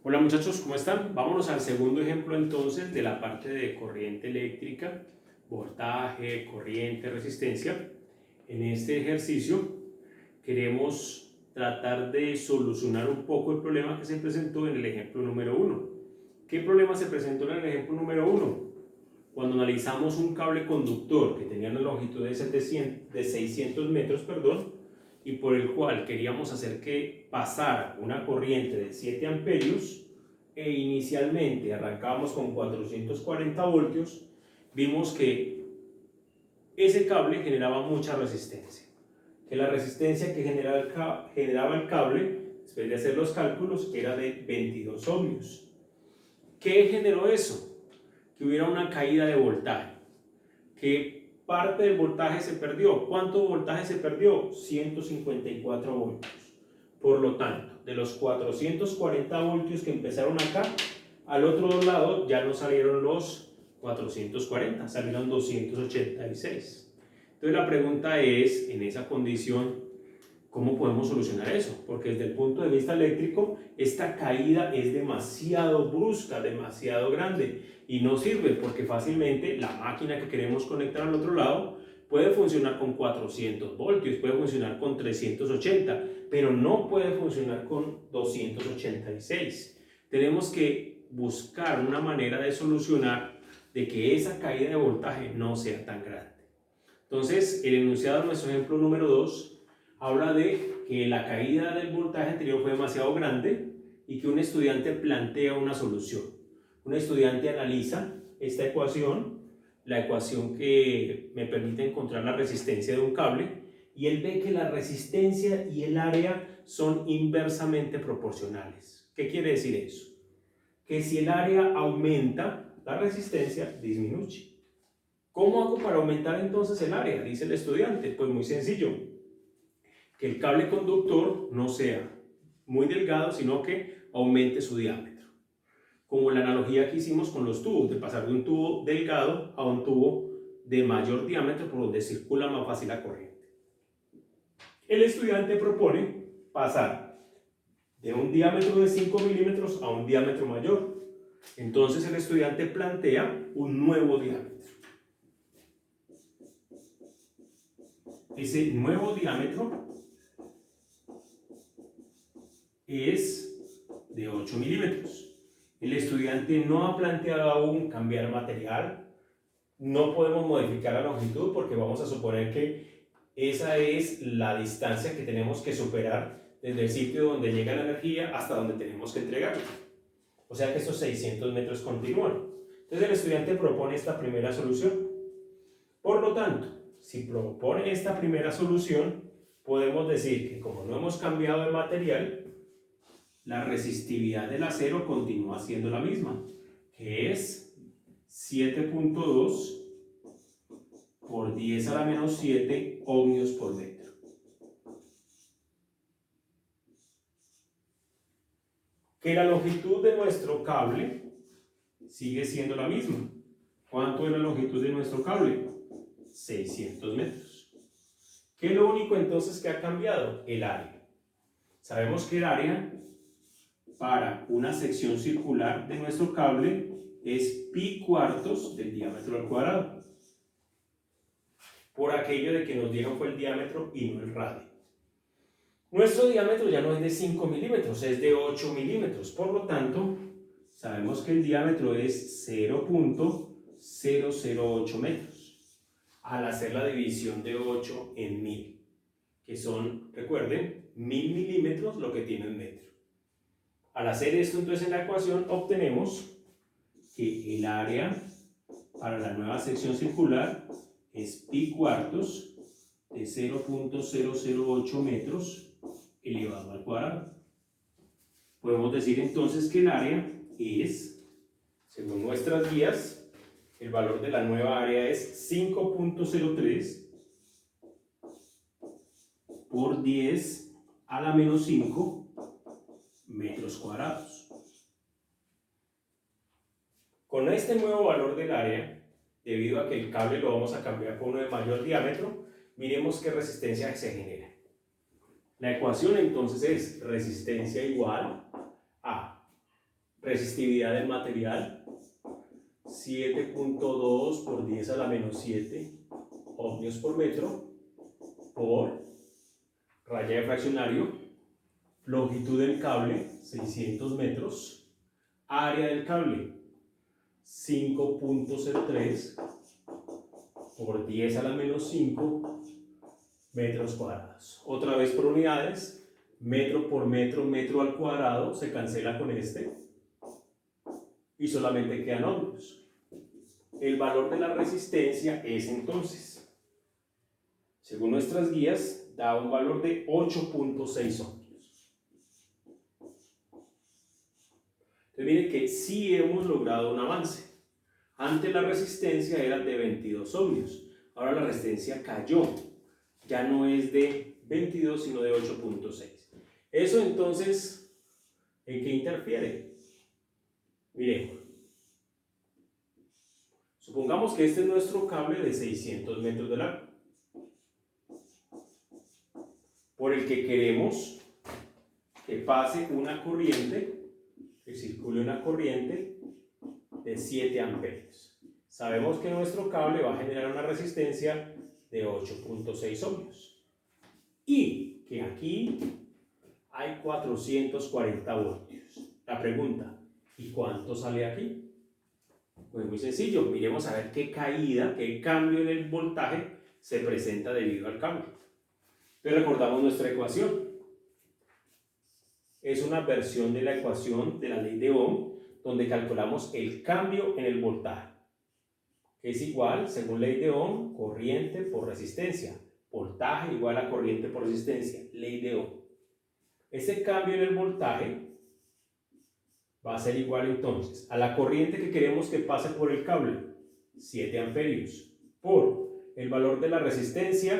Hola muchachos, ¿cómo están? Vámonos al segundo ejemplo entonces de la parte de corriente eléctrica, voltaje, corriente, resistencia. En este ejercicio queremos tratar de solucionar un poco el problema que se presentó en el ejemplo número 1. ¿Qué problema se presentó en el ejemplo número 1? Cuando analizamos un cable conductor que tenía una longitud de 600 metros, y por el cual queríamos hacer que pasara una corriente de 7 amperios e inicialmente arrancábamos con 440 voltios, vimos que ese cable generaba mucha resistencia, que la resistencia que generaba el cable, después de hacer los cálculos, era de 22 ohmios. ¿Qué generó eso? Que hubiera una caída de voltaje, que parte del voltaje se perdió. ¿Cuánto voltaje se perdió? 154 voltios. Por lo tanto, de los 440 voltios que empezaron acá, al otro lado ya no salieron los 440, salieron 286. Entonces la pregunta es, en esa condición, ¿cómo podemos solucionar eso? Porque desde el punto de vista eléctrico, esta caída es demasiado brusca, demasiado grande y no sirve porque fácilmente la máquina que queremos conectar al otro lado puede funcionar con 400 voltios, puede funcionar con 380, pero no puede funcionar con 286. Tenemos que buscar una manera de solucionar de que esa caída de voltaje no sea tan grande. Entonces, el enunciado de nuestro ejemplo número 2 habla de que la caída del voltaje anterior fue demasiado grande y que un estudiante plantea una solución. Un estudiante analiza esta ecuación, la ecuación que me permite encontrar la resistencia de un cable, y él ve que la resistencia y el área son inversamente proporcionales. ¿Qué quiere decir eso? Que si el área aumenta, la resistencia disminuye. ¿Cómo hago para aumentar entonces el área? Dice el estudiante. Pues muy sencillo, que el cable conductor no sea muy delgado, sino que aumente su diámetro. Como la analogía que hicimos con los tubos, de pasar de un tubo delgado a un tubo de mayor diámetro por donde circula más fácil la corriente. El estudiante propone pasar de un diámetro de 5 milímetros a un diámetro mayor. Entonces el estudiante plantea un nuevo diámetro. Ese nuevo diámetro es de 8 milímetros. El estudiante no ha planteado aún cambiar material, no podemos modificar la longitud porque vamos a suponer que esa es la distancia que tenemos que superar desde el sitio donde llega la energía hasta donde tenemos que entregarla. O sea que esos 600 metros continúan. Entonces el estudiante propone esta primera solución. Por lo tanto, si propone esta primera solución, podemos decir que como no hemos cambiado de material, la resistividad del acero continúa siendo la misma, que es 7.2 por 10 a la menos 7 ohmios por metro. Que la longitud de nuestro cable sigue siendo la misma. ¿Cuánto es la longitud de nuestro cable? 600 metros. ¿Qué es lo único entonces que ha cambiado? El área. Sabemos que el área para una sección circular de nuestro cable es pi cuartos del diámetro al cuadrado. Por aquello de que nos dieron fue el diámetro y no el radio. Nuestro diámetro ya no es de 5 milímetros, es de 8 milímetros. Por lo tanto, sabemos que el diámetro es 0.008 metros. Al hacer la división de 8 en 1000, que son, recuerden, 1000 milímetros lo que tiene un metro. Al hacer esto entonces en la ecuación obtenemos que el área para la nueva sección circular es pi cuartos de 0.008 metros elevado al cuadrado. Podemos decir entonces que el área es, según nuestras guías, el valor de la nueva área es 5.03 por 10 a la menos 5 metros cuadrados. Con este nuevo valor del área, debido a que el cable lo vamos a cambiar por uno de mayor diámetro, miremos qué resistencia se genera. La ecuación entonces es resistencia igual a Resistividad del material, 7.2 por 10 a la menos 7 ohmios por metro por raya de fraccionario, longitud del cable, 600 metros, área del cable, 5.03 por 10 a la menos 5 metros cuadrados. Otra vez por unidades, metro por metro, metro al cuadrado, se cancela con este y solamente quedan ohmios. El valor de la resistencia es entonces, según nuestras guías, da un valor de 8.6 ohmios. Entonces miren que sí hemos logrado un avance. Antes la resistencia era de 22 ohmios, ahora la resistencia cayó, ya no es de 22 sino de 8.6. Eso entonces, ¿en qué interfiere? Miremos. Supongamos que este es nuestro cable de 600 metros de largo, por el que queremos que pase una corriente, que circule una corriente de 7 amperios. Sabemos que nuestro cable va a generar una resistencia de 8.6 ohmios y que aquí hay 440 voltios. La pregunta, ¿y cuánto sale aquí? Pues muy sencillo, miremos a ver qué caída, qué cambio en el voltaje se presenta debido al cambio. Entonces recordamos nuestra ecuación. Es una versión de la ecuación de la ley de Ohm, donde calculamos el cambio en el voltaje, que es igual, según ley de Ohm, corriente por resistencia. Voltaje igual a corriente por resistencia, ley de Ohm. Ese cambio en el voltaje va a ser igual entonces a la corriente que queremos que pase por el cable, 7 amperios, por el valor de la resistencia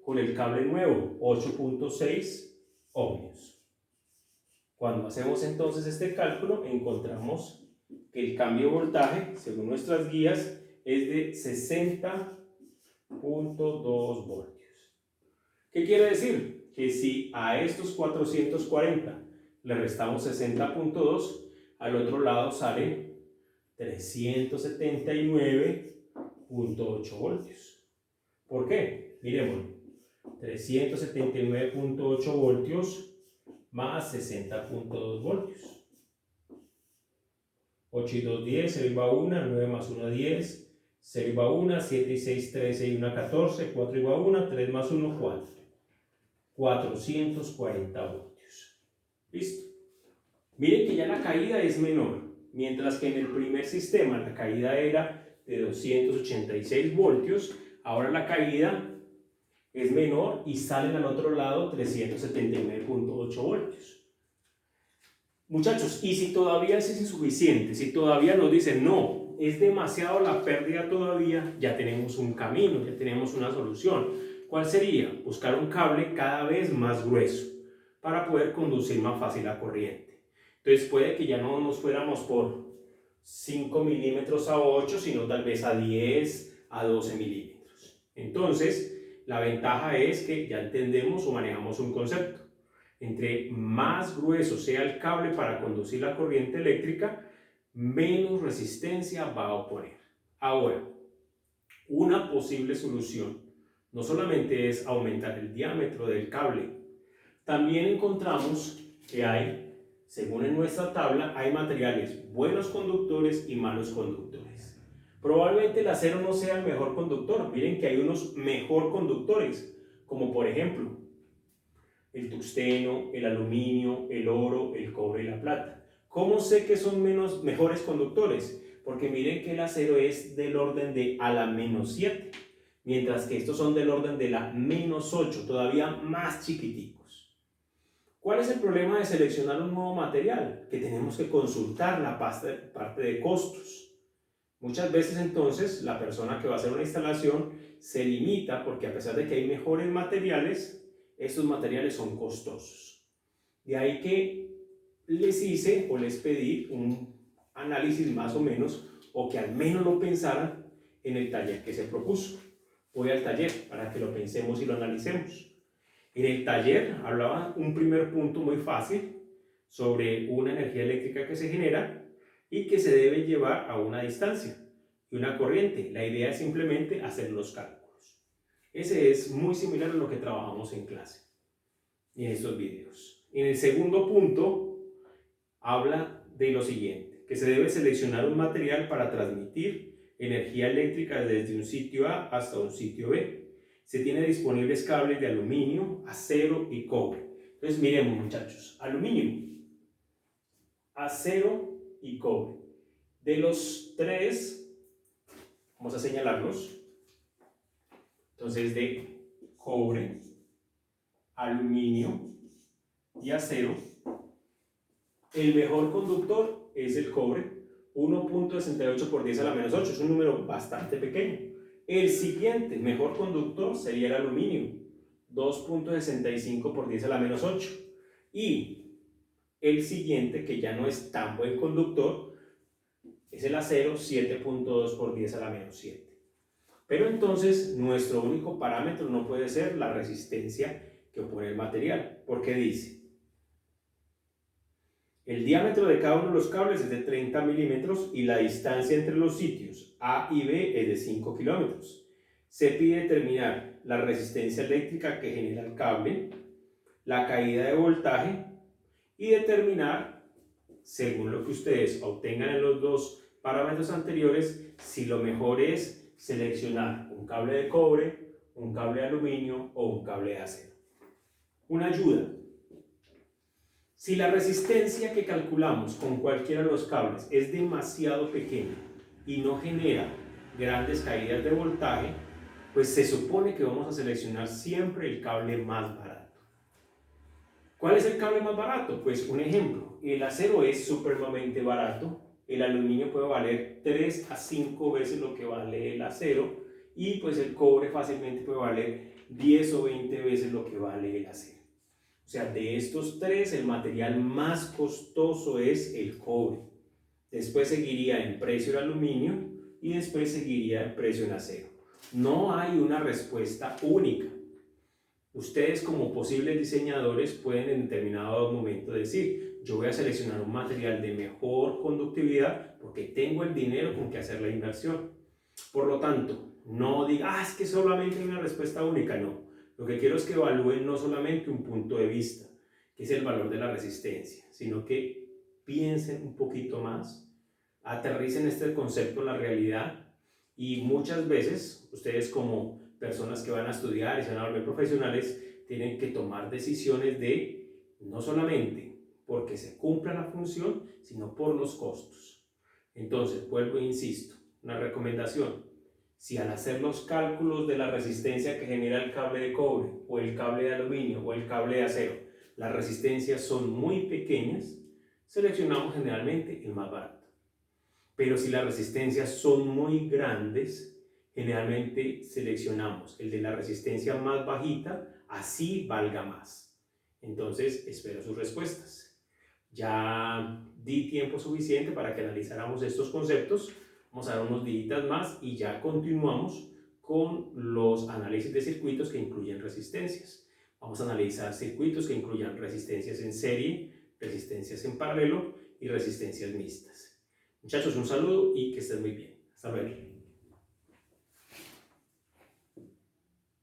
con el cable nuevo, 8.6 ohmios. Cuando hacemos entonces este cálculo, encontramos que el cambio de voltaje, según nuestras guías, es de 60.2 voltios. ¿Qué quiere decir? Que si a estos 440 le restamos 60.2, al otro lado sale 379.8 voltios. ¿Por qué? Miremos, 379.8 voltios más 60.2 voltios. 8 y 2, 10, 0 y va 1, 9 más 1, 10, 0 y va 1, 7 y 6, 13 y 1, 14, 4 y va 1, 3 más 1, 4. 440 voltios. ¿Listo? Miren que ya la caída es menor, mientras que en el primer sistema la caída era de 286 voltios, ahora la caída es menor y salen al otro lado 379.8 voltios. Muchachos, y si todavía es insuficiente, si todavía nos dicen no, es demasiado la pérdida todavía, ya tenemos un camino, ya tenemos una solución. ¿Cuál sería? Buscar un cable cada vez más grueso para poder conducir más fácil la corriente. Entonces puede que ya no nos fuéramos por 5 milímetros a 8, sino tal vez a 10, a 12 milímetros. Entonces, la ventaja es que ya entendemos o manejamos un concepto. Entre más grueso sea el cable para conducir la corriente eléctrica, menos resistencia va a oponer. Ahora, una posible solución no solamente es aumentar el diámetro del cable, también encontramos que hay, según en nuestra tabla, hay materiales buenos conductores y malos conductores. Probablemente el acero no sea el mejor conductor. Miren que hay unos mejor conductores, como por ejemplo el tungsteno, el aluminio, el oro, el cobre y la plata. ¿Cómo sé que son mejores conductores? Porque miren que el acero es del orden de a la menos 7, mientras que estos son del orden de la menos 8, todavía más chiquiticos. ¿Cuál es el problema de seleccionar un nuevo material? Que tenemos que consultar la parte de costos. Muchas veces entonces la persona que va a hacer una instalación se limita porque a pesar de que hay mejores materiales, estos materiales son costosos. De ahí que les hice o les pedí un análisis más o menos, o que al menos lo pensaran en el taller que se propuso. Voy al taller para que lo pensemos y lo analicemos. En el taller hablaba un primer punto muy fácil sobre una energía eléctrica que se genera y que se debe llevar a una distancia y una corriente. La idea es simplemente hacer los cálculos. Ese es muy similar a lo que trabajamos en clase y en estos videos. En el segundo punto habla de lo siguiente, que se debe seleccionar un material para transmitir energía eléctrica desde un sitio A hasta un sitio B. Se tiene disponibles cables de aluminio, acero y cobre. Entonces miremos, muchachos, aluminio, acero y cobre. De los tres, vamos a señalarlos. Entonces de cobre, aluminio y acero, el mejor conductor es el cobre, 1.68 por 10 a la menos 8, es un número bastante pequeño. El siguiente mejor conductor sería el aluminio, 2.65 por 10 a la menos 8. Y el siguiente, que ya no es tan buen conductor, es el acero, 7.2 por 10 a la menos 7. Pero entonces nuestro único parámetro no puede ser la resistencia que opone el material, porque dice: el diámetro de cada uno de los cables es de 30 milímetros y la distancia entre los sitios A y B es de 5 kilómetros. Se pide determinar la resistencia eléctrica que genera el cable, la caída de voltaje y determinar, según lo que ustedes obtengan en los dos parámetros anteriores, si lo mejor es seleccionar un cable de cobre, un cable de aluminio o un cable de acero. Una ayuda: si la resistencia que calculamos con cualquiera de los cables es demasiado pequeña y no genera grandes caídas de voltaje, pues se supone que vamos a seleccionar siempre el cable más barato. ¿Cuál es el cable más barato? Pues un ejemplo, el acero es supremamente barato, el aluminio puede valer 3 a 5 veces lo que vale el acero y pues el cobre fácilmente puede valer 10 o 20 veces lo que vale el acero. O sea, de estos tres, el material más costoso es el cobre. Después seguiría en precio el aluminio y después seguiría el precio el acero. No hay una respuesta única. Ustedes, como posibles diseñadores, pueden en determinado momento decir: yo voy a seleccionar un material de mejor conductividad porque tengo el dinero con que hacer la inversión. Por lo tanto, no diga, es que solamente hay una respuesta única. No. Lo que quiero es que evalúen no solamente un punto de vista, que es el valor de la resistencia, sino que piensen un poquito más, aterricen este concepto en la realidad y muchas veces ustedes, como personas que van a estudiar y se van a volver profesionales, tienen que tomar decisiones de no solamente porque se cumpla la función, sino por los costos. Entonces, vuelvo e insisto, una recomendación: si al hacer los cálculos de la resistencia que genera el cable de cobre o el cable de aluminio o el cable de acero, las resistencias son muy pequeñas, seleccionamos generalmente el más barato. Pero si las resistencias son muy grandes, generalmente seleccionamos el de la resistencia más bajita, así valga más. Entonces, espero sus respuestas. Ya di tiempo suficiente para que analizáramos estos conceptos. Vamos a dar unos días más y ya continuamos con los análisis de circuitos que incluyen resistencias. Vamos a analizar circuitos que incluyan resistencias en serie, resistencias en paralelo y resistencias mixtas. Muchachos, un saludo y que estén muy bien. Hasta luego.